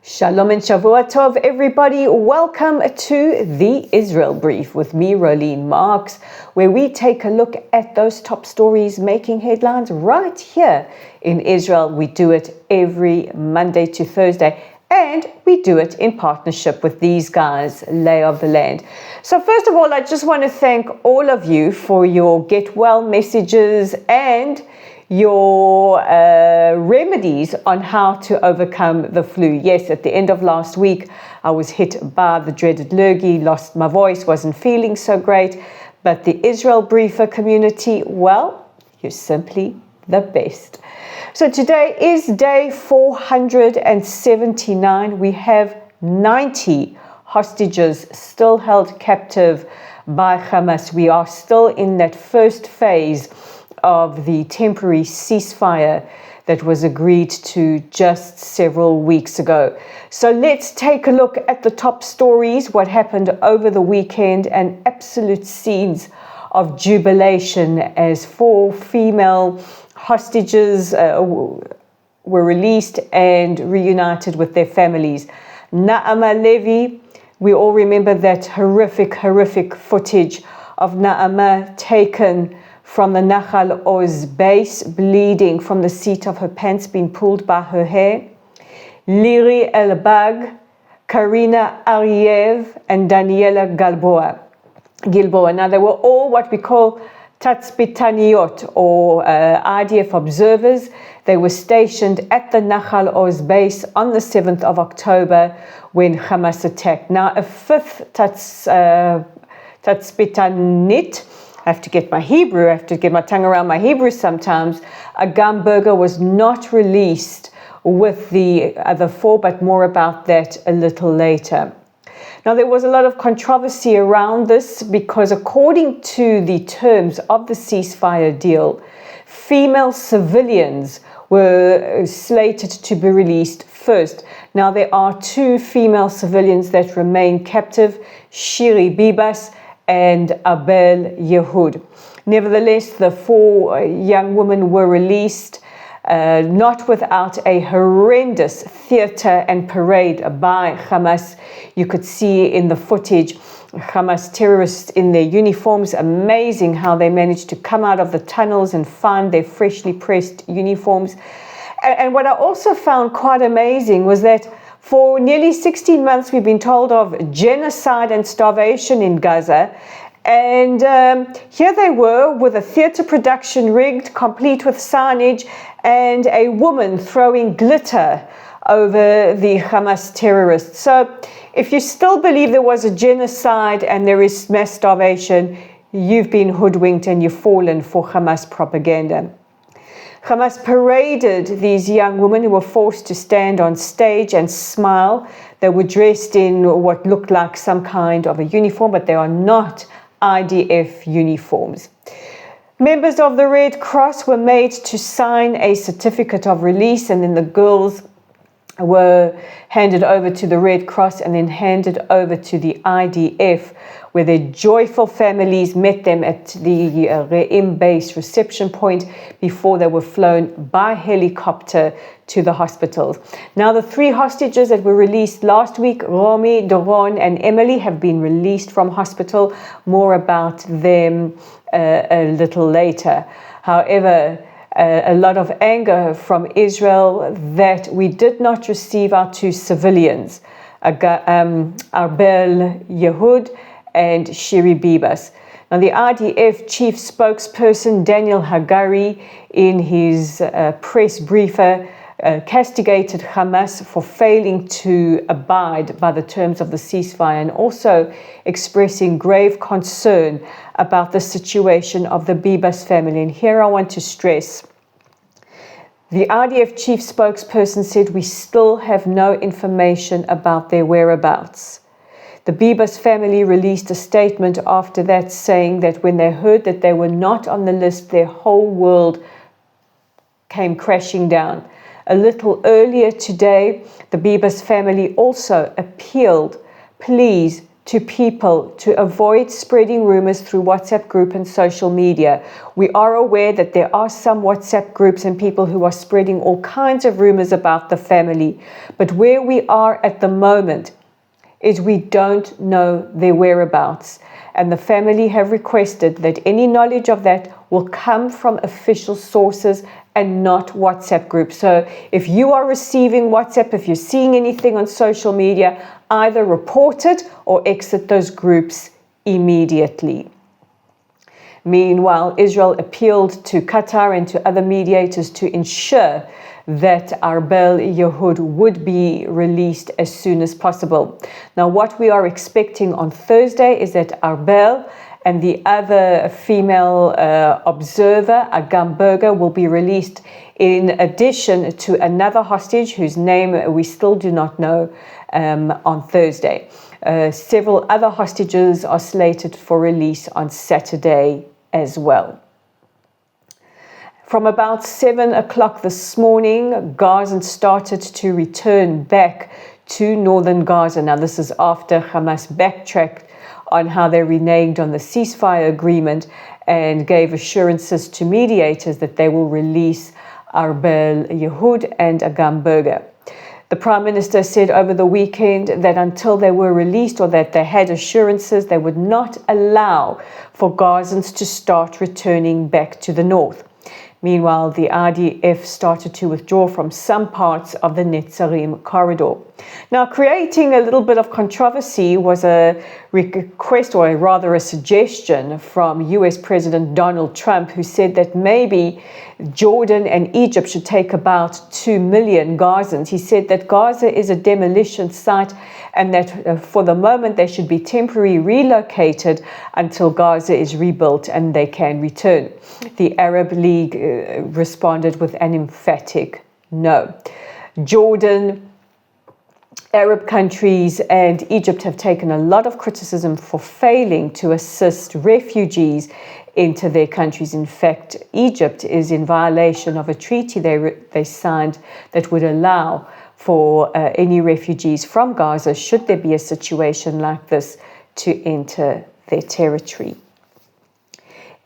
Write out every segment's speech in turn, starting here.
Shalom and Shavua Tov, everybody. Welcome to the Israel Brief with me, Rolene Marks, where we take a look at those top stories making headlines right here in Israel. We do it every Monday to Thursday, and we do it in partnership with these guys, Lay of the Land. So first of all, I just want to thank all of you for your get well messages and your remedies on how to overcome the flu. Yes, at the end of last week, I was hit by the dreaded lurgy, lost my voice, wasn't feeling so great. But the Israel Briefer community, well, you're simply the best. So today is day 479. We have 90 hostages still held captive by Hamas. We are still in that first phase of the temporary ceasefire that was agreed to just several weeks ago. So let's take a look at the top stories, what happened over the weekend, and absolute scenes of jubilation as 4 female hostages were released and reunited with their families. Naama Levi, we all remember that horrific footage of Naama taken from the Nahal Oz base, bleeding from the seat of her pants, being pulled by her hair. Liri Elbag, Karina Ariev, and Daniela Gilboa. Now, they were all what we call Tatspitaniot, or IDF observers. They were stationed at the Nahal Oz base on the 7th of October when Hamas attacked. Now, a 5th Tatspitanit, I have to get my tongue around my Hebrew sometimes. A Gamburger was not released with the other 4, but more about that a little later. Now, there was a lot of controversy around this because according to the terms of the ceasefire deal, female civilians were slated to be released first. Now, there are 2 female civilians that remain captive, Shiri Bibas and Abel Yehud. Nevertheless, the 4 young women were released, not without a horrendous theater and parade by Hamas. You could see in the footage Hamas terrorists in their uniforms. Amazing how they managed to come out of the tunnels and find their freshly pressed uniforms. And what I also found quite amazing was that for nearly 16 months, we've been told of genocide and starvation in Gaza. And here they were with a theater production rigged, complete with signage, and a woman throwing glitter over the Hamas terrorists. So if you still believe there was a genocide and there is mass starvation, you've been hoodwinked and you've fallen for Hamas propaganda. Hamas paraded these young women who were forced to stand on stage and smile. They were dressed in what looked like some kind of a uniform, but they are not IDF uniforms. Members of the Red Cross were made to sign a certificate of release, and then the girls were handed over to the Red Cross and then handed over to the IDF, where their joyful families met them at the Re'im base reception point before they were flown by helicopter to the hospitals. Now, the 3 hostages that were released last week, Romy, Doron, and Emily, have been released from hospital. More about them a little later. However, a lot of anger from Israel that we did not receive our 2 civilians, Arbel Yehud and Shiri Bibas. Now, the IDF chief spokesperson Daniel Hagari, in his press briefer, castigated Hamas for failing to abide by the terms of the ceasefire, and also expressing grave concern about the situation of the Bibas family. And here I want to stress, the IDF chief spokesperson said we still have no information about their whereabouts. The Bibas family released a statement after that saying that when they heard that they were not on the list, their whole world came crashing down. A little earlier today, the Bibas family also appealed, please to people to avoid spreading rumors through WhatsApp group and social media. We are aware that there are some WhatsApp groups and people who are spreading all kinds of rumors about the family, but where we are at the moment is we don't know their whereabouts, and the family have requested that any knowledge of that will come from official sources and not WhatsApp groups. So if you are receiving WhatsApp, if you're seeing anything on social media, either report it or exit those groups immediately. Meanwhile, Israel appealed to Qatar and to other mediators to ensure that Arbel Yehud would be released as soon as possible. Now, what we are expecting on Thursday is that Arbel and the other female observer, Agam Berger, will be released in addition to another hostage whose name we still do not know on Thursday. Several other hostages are slated for release on Saturday as well. From about 7 o'clock this morning, Gazans started to return back to northern Gaza. Now, this is after Hamas backtracked on how they reneged on the ceasefire agreement and gave assurances to mediators that they will release Arbel Yehud and Agam Berger. The Prime Minister said over the weekend that until they were released, or that they had assurances, they would not allow for Gazans to start returning back to the north. Meanwhile, the IDF started to withdraw from some parts of the Netzarim corridor. Now, creating a little bit of controversy was a request, or rather a suggestion from US President Donald Trump, who said that maybe Jordan and Egypt should take about 2 million Gazans. He said that Gaza is a demolition site and that for the moment they should be temporarily relocated until Gaza is rebuilt and they can return. The Arab League responded with an emphatic no. Jordan, Arab countries and Egypt have taken a lot of criticism for failing to assist refugees into their countries. In fact, Egypt is in violation of a treaty they signed that would allow for any refugees from Gaza, should there be a situation like this, to enter their territory.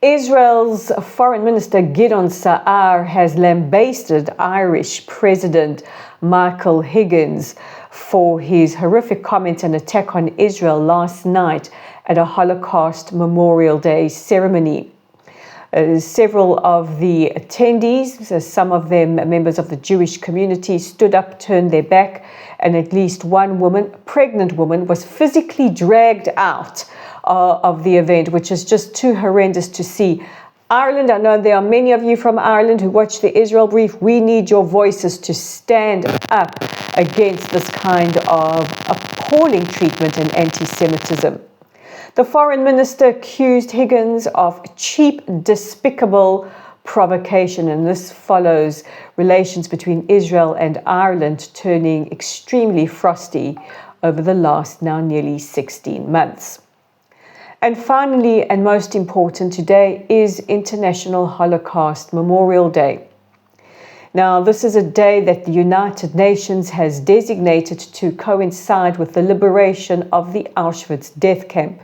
Israel's Foreign Minister Gideon Sa'ar has lambasted Irish President Michael Higgins for his horrific comment and attack on Israel last night at a Holocaust Memorial Day ceremony. Several of the attendees, some of them members of the Jewish community, stood up, turned their back, and at least one woman, a pregnant woman, was physically dragged out of the event, which is just too horrendous to see. Ireland, I know there are many of you from Ireland who watch the Israel Brief. We need your voices to stand up against this kind of appalling treatment and anti-Semitism. The foreign minister accused Higgins of cheap, despicable provocation, and this follows relations between Israel and Ireland turning extremely frosty over the last now nearly 16 months. And finally, and most important, today is International Holocaust Memorial Day. Now, this is a day that the United Nations has designated to coincide with the liberation of the Auschwitz death camp.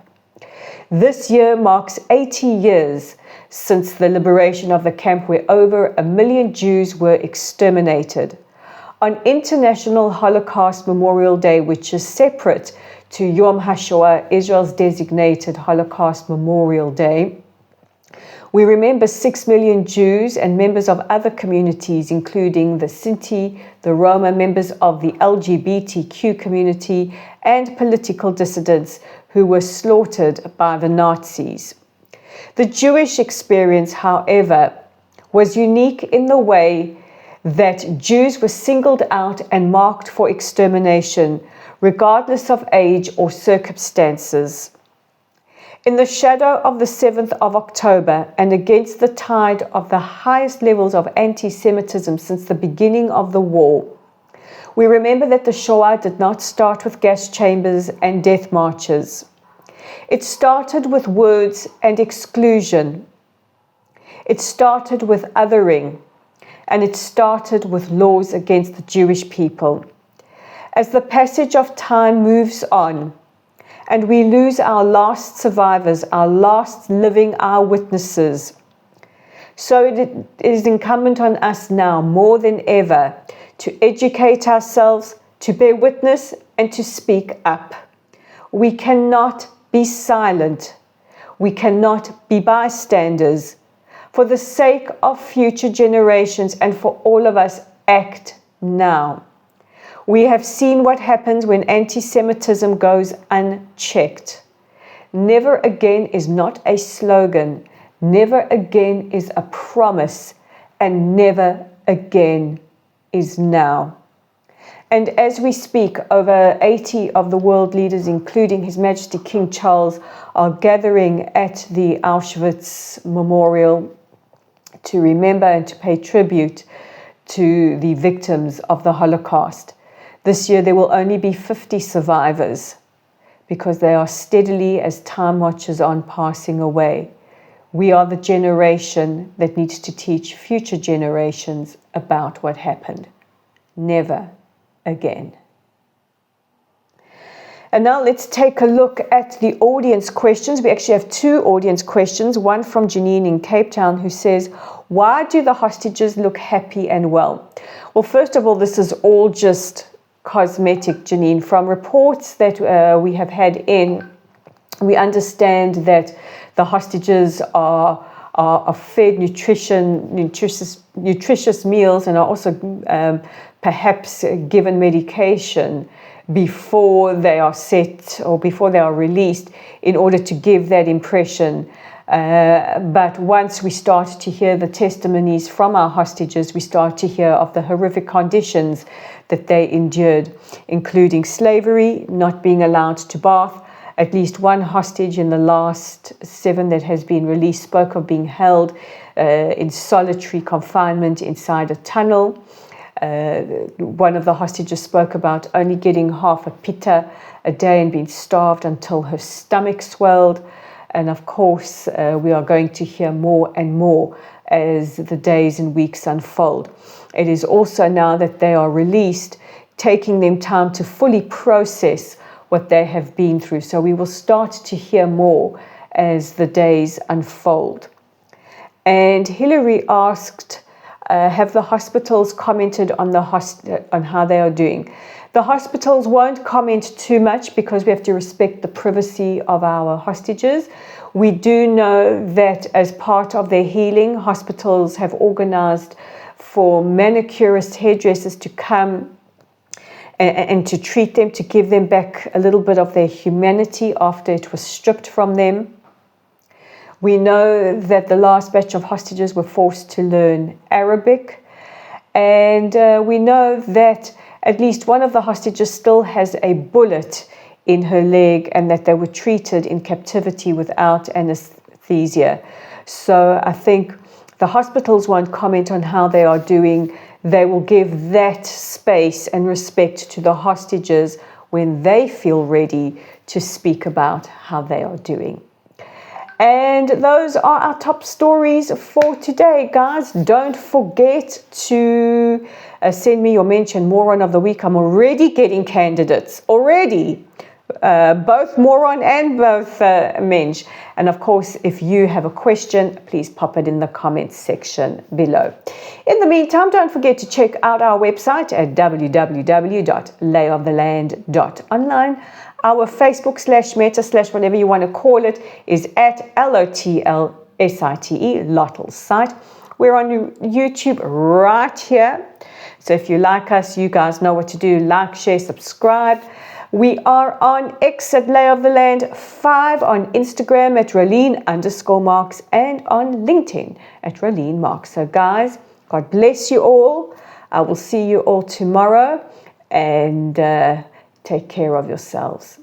This year marks 80 years since the liberation of the camp, where over 1 million Jews were exterminated. On International Holocaust Memorial Day, which is separate to Yom HaShoah, Israel's designated Holocaust Memorial Day, we remember 6 million Jews and members of other communities, including the Sinti, the Roma, members of the LGBTQ community, and political dissidents who were slaughtered by the Nazis. The Jewish experience, however, was unique in the way that Jews were singled out and marked for extermination, regardless of age or circumstances. In the shadow of the 7th of October and against the tide of the highest levels of anti-Semitism since the beginning of the war, we remember that the Shoah did not start with gas chambers and death marches. It started with words and exclusion. It started with othering, and it started with laws against the Jewish people. As the passage of time moves on, and we lose our last survivors, our last living eyewitnesses. So it is incumbent on us now more than ever to educate ourselves, to bear witness, and to speak up. We cannot be silent. We cannot be bystanders. For the sake of future generations and for all of us, act now. We have seen what happens when anti-Semitism goes unchecked. Never again is not a slogan. Never again is a promise. And never again is now. And as we speak, over 80 of the world leaders, including His Majesty King Charles, are gathering at the Auschwitz Memorial to remember and to pay tribute to the victims of the Holocaust. This year there will only be 50 survivors because they are steadily, as time marches on, passing away. We are the generation that needs to teach future generations about what happened. Never again. And now let's take a look at the audience questions. We actually have two audience questions, one from Janine in Cape Town who says, why do the hostages look happy and well? Well, first of all, this is all just cosmetic, Janine. From reports that we have had in, we understand that the hostages are fed nutritious meals and are also perhaps given medication before they are set or before they are released in order to give that impression. But once we start to hear the testimonies from our hostages, we start to hear of the horrific conditions that they endured, including slavery, not being allowed to bath. At least one hostage in the last 7 that has been released spoke of being held in solitary confinement inside a tunnel. One of the hostages spoke about only getting half a pita a day and being starved until her stomach swelled. And of course, we are going to hear more and more as the days and weeks unfold. It is also now that they are released, taking them time to fully process what they have been through. So we will start to hear more as the days unfold. And Hillary asked, have the hospitals commented on on how they are doing? The hospitals won't comment too much because we have to respect the privacy of our hostages. We do know that as part of their healing, hospitals have organized for manicurists, hairdressers to come and to treat them, to give them back a little bit of their humanity after it was stripped from them. We know that the last batch of hostages were forced to learn Arabic, and we know that at least one of the hostages still has a bullet in her leg and that they were treated in captivity without anesthesia. So I think the hospitals won't comment on how they are doing. They will give that space and respect to the hostages when they feel ready to speak about how they are doing. And those are our top stories for today, guys. Don't forget to send me your mention moron of the week. I'm already getting candidates, already. Both moron and both mensch. And of course, if you have a question, please pop it in the comments section below. In the meantime, don't forget to check out our website at www.layoftheland.online. Our Facebook /Meta/ whatever you want to call it is at LOTLSITE, Lottle's site. We're on YouTube right here. So if you like us, you guys know what to do. Like, share, subscribe. We are on X at Lay of the Land 5, on Instagram at Rolene_Marks, and on LinkedIn at Rolene Marks. So guys, God bless you all. I will see you all tomorrow, and take care of yourselves.